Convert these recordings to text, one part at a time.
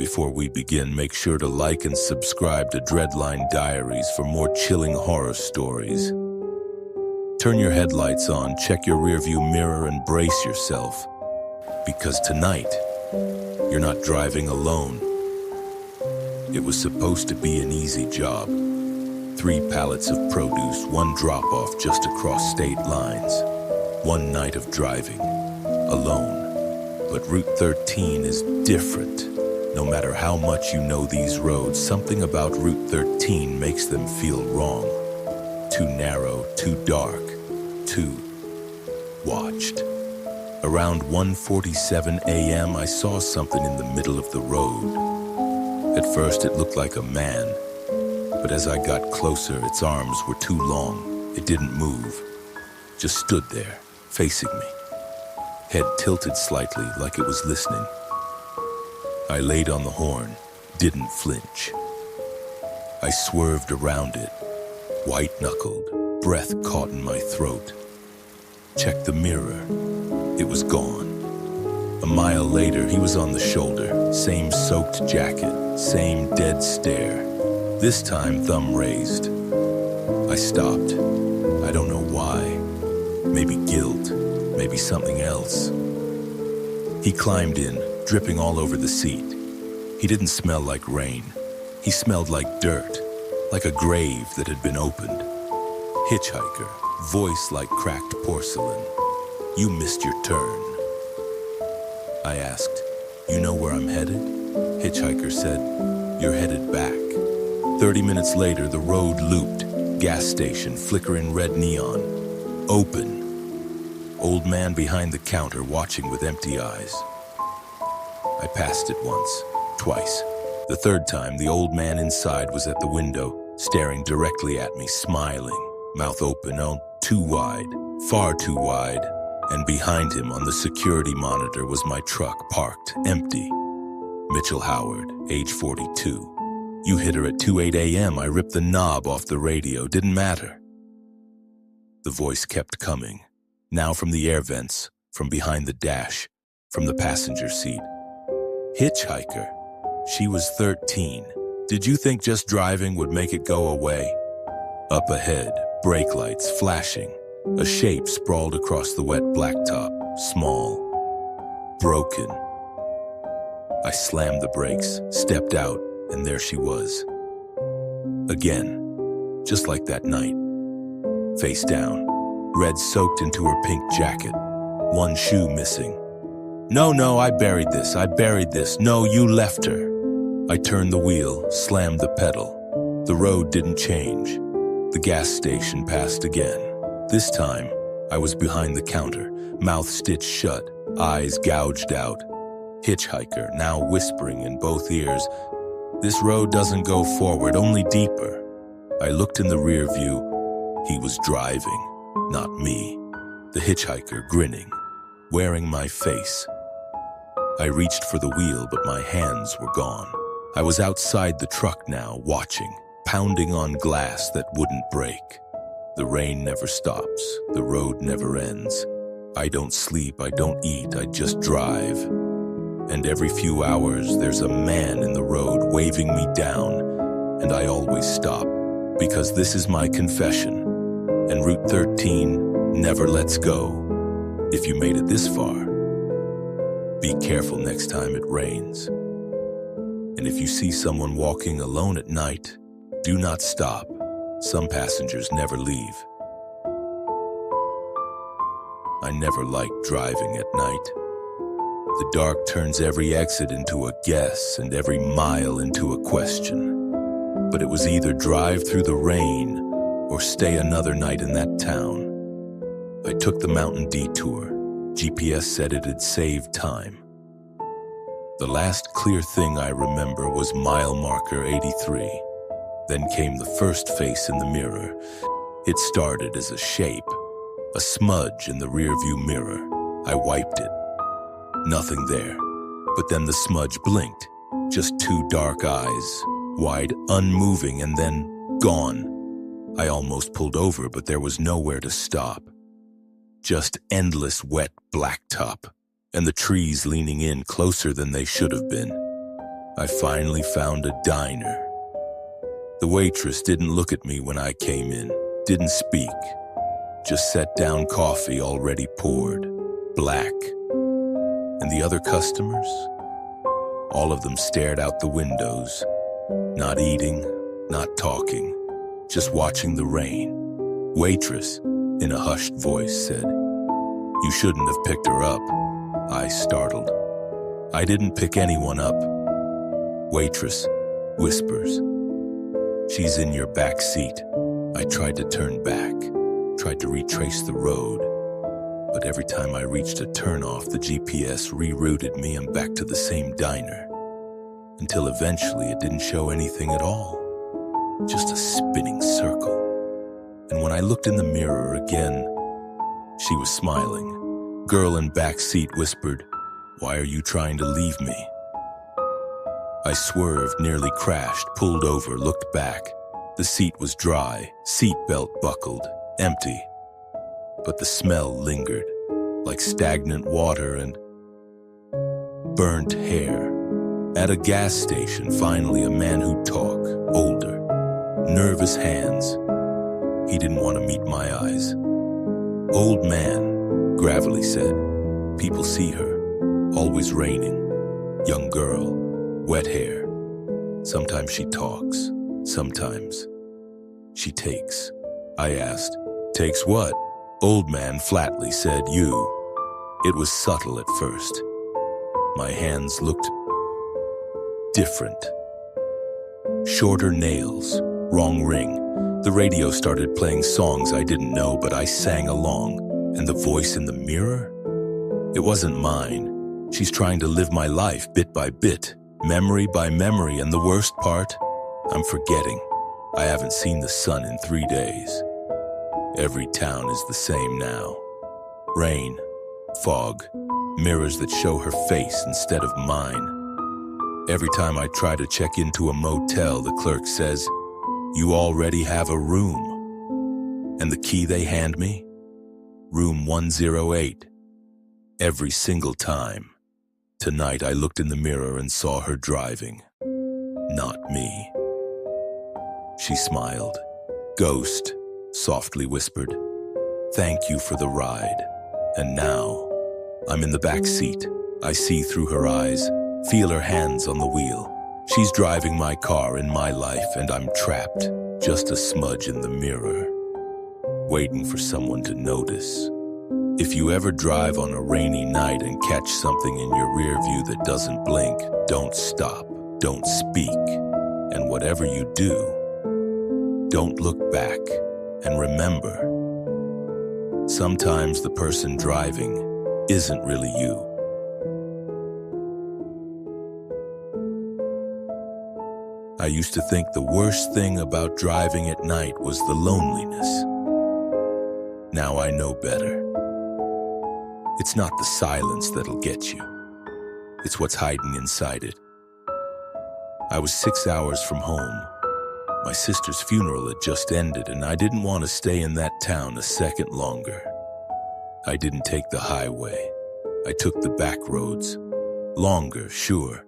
Before we begin, make sure to like and subscribe to Dreadline Diaries for more chilling horror stories. Turn your headlights on, check your rearview mirror, and brace yourself. Because tonight, you're not driving alone. It was supposed to be an easy job. 3 pallets of produce, 1 drop-off just across state lines. 1 night of driving, alone. But Route 13 is different. No matter how much you know these roads, something about Route 13 makes them feel wrong. Too narrow, too dark, too watched. Around 1:47 a.m., I saw something in the middle of the road. At first, it looked like a man, but as I got closer, its arms were too long. It didn't move, just stood there, facing me. Head tilted slightly, like it was listening. I laid on the horn, didn't flinch. I swerved around it, white-knuckled, breath caught in my throat. Checked the mirror. It was gone. A mile later, he was on the shoulder, same soaked jacket, same dead stare. This time, thumb raised. I stopped. I don't know why. Maybe guilt, maybe something else. He climbed in, dripping all over the seat. He didn't smell like rain. He smelled like dirt, like a grave that had been opened. Hitchhiker, voice like cracked porcelain. You missed your turn. I asked, you know where I'm headed? Hitchhiker said, you're headed back. 30 minutes later, the road looped. Gas station, flickering red neon. Open. Old man behind the counter watching with empty eyes. I passed it once, twice. The third time, the old man inside was at the window, staring directly at me, smiling, mouth open, oh, too wide, far too wide. And behind him on the security monitor was my truck parked, empty. Mitchell Howard, age 42. You hit her at 2:08 a.m. I ripped the knob off the radio, didn't matter. The voice kept coming, now from the air vents, from behind the dash, from the passenger seat. Hitchhiker. She was 13. Did you think just driving would make it go away? Up ahead, brake lights flashing. A shape sprawled across the wet blacktop, small, broken. I slammed the brakes, stepped out, and there she was. Again, just like that night. Face down, red soaked into her pink jacket, 1 shoe missing. No, I buried this. No, you left her. I turned the wheel, slammed the pedal. The road didn't change. The gas station passed again. This time, I was behind the counter, mouth stitched shut, eyes gouged out. Hitchhiker, now whispering in both ears, this road doesn't go forward, only deeper. I looked in the rear view. He was driving, not me. The hitchhiker grinning, wearing my face. I reached for the wheel, but my hands were gone. I was outside the truck now, watching, pounding on glass that wouldn't break. The rain never stops, the road never ends. I don't sleep, I don't eat, I just drive. And every few hours, there's a man in the road waving me down, and I always stop, because this is my confession, and Route 13 never lets go. If you made it this far, be careful next time it rains. And if you see someone walking alone at night, do not stop. Some passengers never leave. I never liked driving at night. The dark turns every exit into a guess and every mile into a question. But it was either drive through the rain or stay another night in that town. I took the mountain detour. GPS said it'd save time. The last clear thing I remember was mile marker 83. Then came the first face in the mirror. It started as a shape, a smudge in the rearview mirror. I wiped it. Nothing there. But then the smudge blinked. Just 2 dark eyes, wide, unmoving, and then gone. I almost pulled over, but there was nowhere to stop. Just endless wet blacktop, and the trees leaning in closer than they should have been. I finally found a diner. The waitress didn't look at me when I came in, didn't speak, just set down coffee already poured, black. And the other customers? All of them stared out the windows, not eating, not talking, just watching the rain. Waitress, in a hushed voice, said, "You shouldn't have picked her up." I startled. "I didn't pick anyone up." Waitress whispers, "She's in your back seat." I tried to turn back, tried to retrace the road, but every time I reached a turnoff, the GPS rerouted me and back to the same diner, until eventually it didn't show anything at all, just a spinning circle. And when I looked in the mirror again, she was smiling. Girl in back seat whispered, "Why are you trying to leave me?" I swerved, nearly crashed, pulled over, looked back. The seat was dry, seatbelt buckled, empty. But the smell lingered, like stagnant water and burnt hair. At a gas station, finally a man who'd talk, older, nervous hands. He didn't want to meet my eyes. "Old man," gravelly said. "People see her, always raining. Young girl, wet hair. Sometimes she talks, sometimes she takes." I asked, "Takes what?" Old man flatly said, "You." It was subtle at first. My hands looked different. Shorter nails, wrong ring. The radio started playing songs I didn't know, but I sang along. And the voice in the mirror? It wasn't mine. She's trying to live my life bit by bit, memory by memory, and the worst part? I'm forgetting. I haven't seen the sun in 3 days. Every town is the same now. Rain, fog, mirrors that show her face instead of mine. Every time I try to check into a motel, the clerk says, "You already have a room." And the key they hand me? Room 108. Every single time. Tonight I looked in the mirror and saw her driving. Not me. She smiled. "Ghost," softly whispered. "Thank you for the ride." And now, I'm in the back seat. I see through her eyes, feel her hands on the wheel. She's driving my car in my life, and I'm trapped, just a smudge in the mirror, waiting for someone to notice. If you ever drive on a rainy night and catch something in your rear view that doesn't blink, don't stop, don't speak, and whatever you do, don't look back. And remember, sometimes the person driving isn't really you. I used to think the worst thing about driving at night was the loneliness. Now I know better. It's not the silence that'll get you. It's what's hiding inside it. I was 6 hours from home. My sister's funeral had just ended, and I didn't want to stay in that town a second longer. I didn't take the highway. I took the back roads. Longer, sure,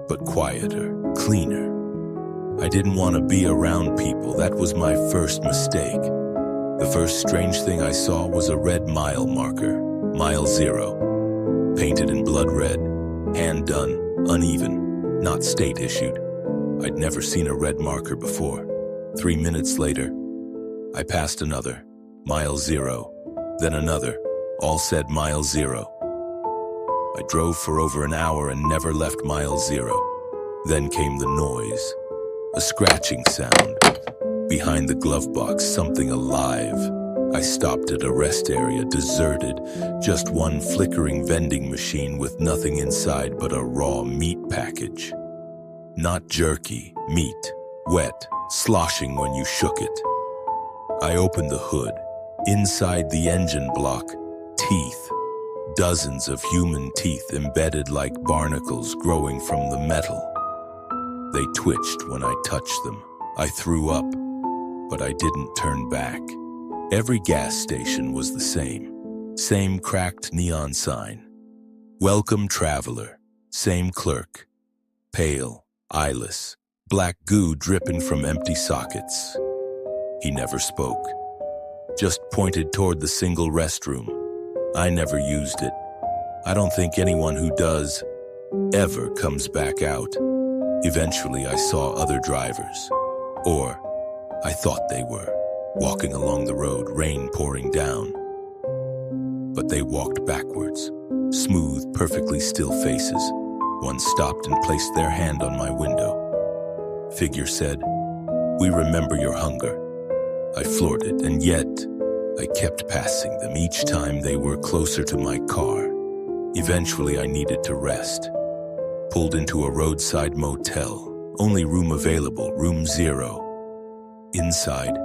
but quieter, cleaner. I didn't want to be around people. That was my first mistake. The first strange thing I saw was a red mile marker, mile 0, painted in blood red, hand done, uneven, not state issued. I'd never seen a red marker before. 3 minutes later, I passed another, mile 0, then another, all said mile 0. I drove for over an hour and never left mile 0. Then came the noise, a scratching sound. Behind the glove box, something alive. I stopped at a rest area, deserted, just one flickering vending machine with nothing inside but a raw meat package. Not jerky, meat, wet, sloshing when you shook it. I opened the hood. Inside the engine block, teeth. Dozens of human teeth embedded like barnacles growing from the metal. They twitched when I touched them. I threw up, but I didn't turn back. Every gas station was the same. Same cracked neon sign. "Welcome, traveler." Same clerk. Pale, eyeless, black goo dripping from empty sockets. He never spoke, just pointed toward the single restroom. I never used it. I don't think anyone who does ever comes back out. Eventually, I saw other drivers, or I thought they were, walking along the road, rain pouring down. But they walked backwards, smooth, perfectly still faces. One stopped and placed their hand on my window. Figure said, "We remember your hunger." I floored it, and yet I kept passing them each time they were closer to my car. Eventually, I needed to rest. Pulled into a roadside motel, only room available, room 0. Inside,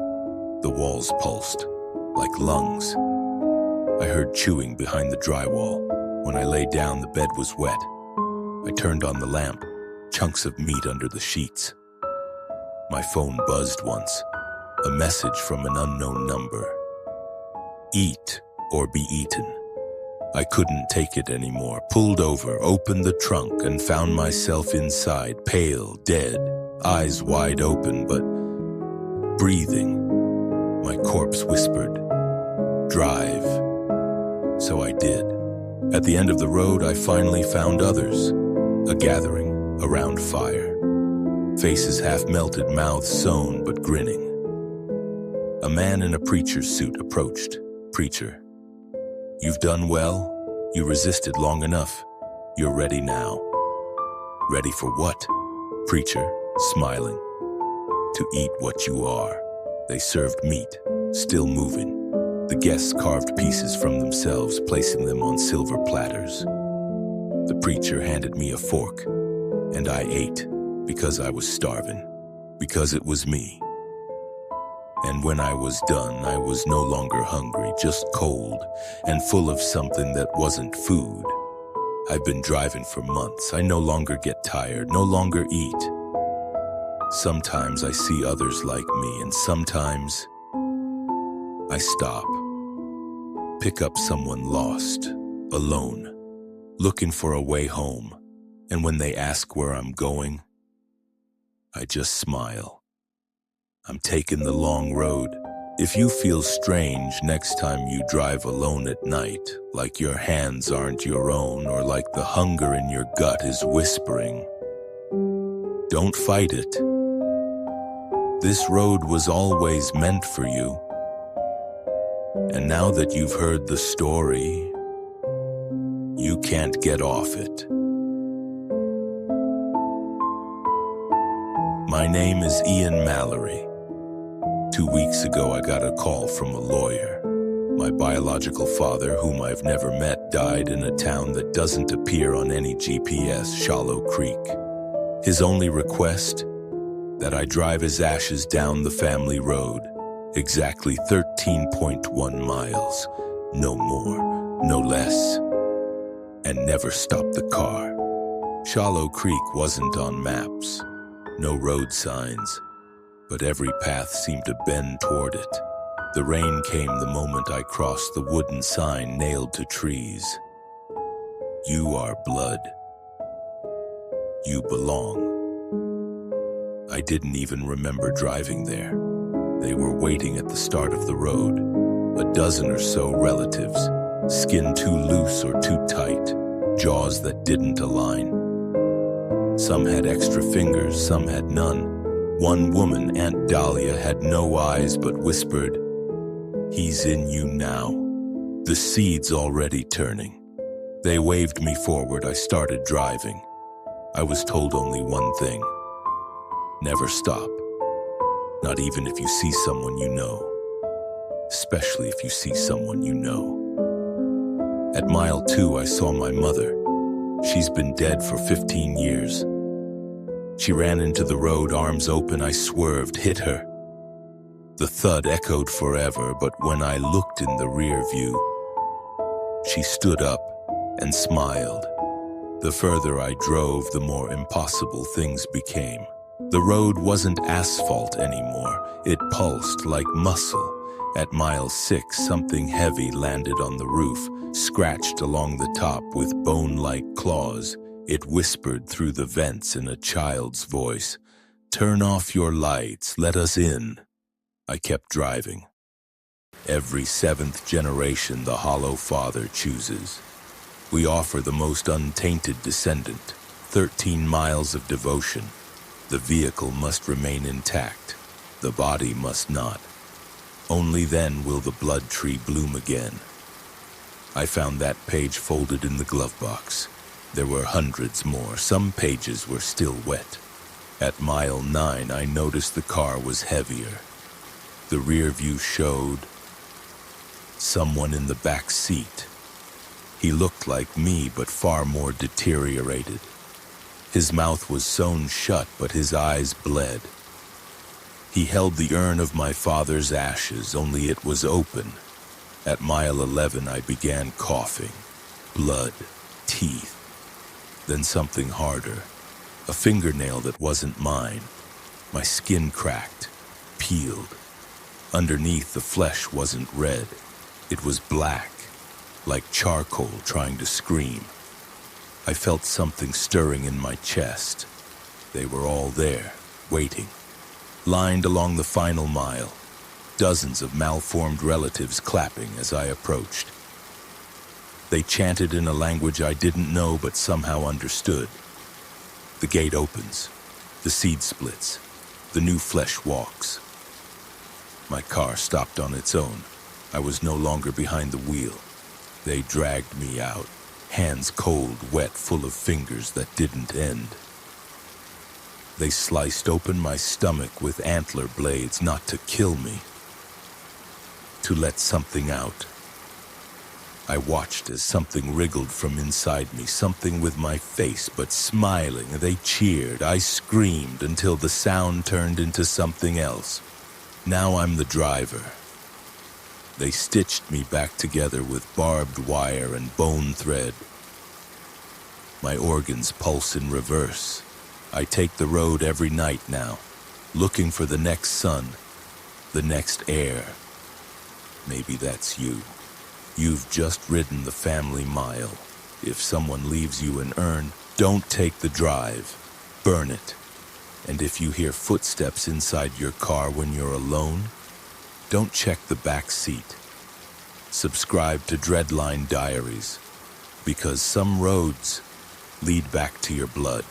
the walls pulsed, like lungs. I heard chewing behind the drywall. When I lay down, the bed was wet. I turned on the lamp, chunks of meat under the sheets. My phone buzzed once, a message from an unknown number. Eat or be eaten. I couldn't take it anymore. Pulled over, opened the trunk, and found myself inside, pale, dead, eyes wide open, but breathing. My corpse whispered, "Drive." So I did. At the end of the road, I finally found others, a gathering around fire. Faces half melted, mouths sewn but grinning. A man in a preacher's suit approached. "Preacher, you've done well. You resisted long enough. You're ready now." "Ready for what?" Preacher, smiling. "To eat what you are." They served meat, still moving. The guests carved pieces from themselves, placing them on silver platters. The preacher handed me a fork, and I ate because I was starving, because it was me. And when I was done, I was no longer hungry, just cold and full of something that wasn't food. I've been driving for months. I no longer get tired, no longer eat. Sometimes I see others like me, and sometimes I stop. Pick up someone lost, alone, looking for a way home. And when they ask where I'm going, I just smile. I'm taking the long road. If you feel strange next time you drive alone at night, like your hands aren't your own, or like the hunger in your gut is whispering, don't fight it. This road was always meant for you. And now that you've heard the story, you can't get off it. My name is Ian Mallory. 2 weeks ago, I got a call from a lawyer. My biological father, whom I've never met, died in a town that doesn't appear on any GPS, Shallow Creek. His only request? That I drive his ashes down the family road, exactly 13.1 miles, no more, no less, and never stop the car. Shallow Creek wasn't on maps, no road signs, but every path seemed to bend toward it. The rain came the moment I crossed the wooden sign nailed to trees. You are blood. You belong. I didn't even remember driving there. They were waiting at the start of the road, a dozen or so relatives, skin too loose or too tight, jaws that didn't align. Some had extra fingers, some had none. One woman, Aunt Dahlia, had no eyes but whispered, "He's in you now. The seed's already turning." They waved me forward. I started driving. I was told only one thing. Never stop. Not even if you see someone you know. Especially if you see someone you know. At mile 2, I saw my mother. She's been dead for 15 years. She ran into the road, arms open. I swerved, hit her. The thud echoed forever, but when I looked in the rear view, she stood up and smiled. The further I drove, the more impossible things became. The road wasn't asphalt anymore. It pulsed like muscle. At mile 6, something heavy landed on the roof, scratched along the top with bone-like claws. It whispered through the vents in a child's voice, "Turn off your lights, let us in." I kept driving. Every seventh generation the Hollow Father chooses. We offer the most untainted descendant, 13 miles of devotion. The vehicle must remain intact. The body must not. Only then will the blood tree bloom again. I found that page folded in the glove box. There were hundreds more. Some pages were still wet. At mile 9, I noticed the car was heavier. The rear view showed someone in the back seat. He looked like me, but far more deteriorated. His mouth was sewn shut, but his eyes bled. He held the urn of my father's ashes, only it was open. At mile 11, I began coughing. Blood, teeth, then something harder. A fingernail that wasn't mine. My skin cracked, peeled. Underneath, the flesh wasn't red. It was black, like charcoal trying to scream. I felt something stirring in my chest. They were all there, waiting, lined along the final mile, dozens of malformed relatives clapping as I approached. They chanted in a language I didn't know but somehow understood. The gate opens, the seed splits, the new flesh walks. My car stopped on its own. I was no longer behind the wheel. They dragged me out, hands cold, wet, full of fingers that didn't end. They sliced open my stomach with antler blades, not to kill me, to let something out. I watched as something wriggled from inside me, something with my face but smiling. They cheered. I screamed until the sound turned into something else. Now I'm the driver. They stitched me back together with barbed wire and bone thread. My organs pulse in reverse. I take the road every night now, looking for the next son, the next heir. Maybe that's you. You've just ridden the family mile. If someone leaves you an urn, don't take the drive. Burn it. And if you hear footsteps inside your car when you're alone, don't check the back seat. Subscribe to Dreadline Diaries, because some roads lead back to your blood.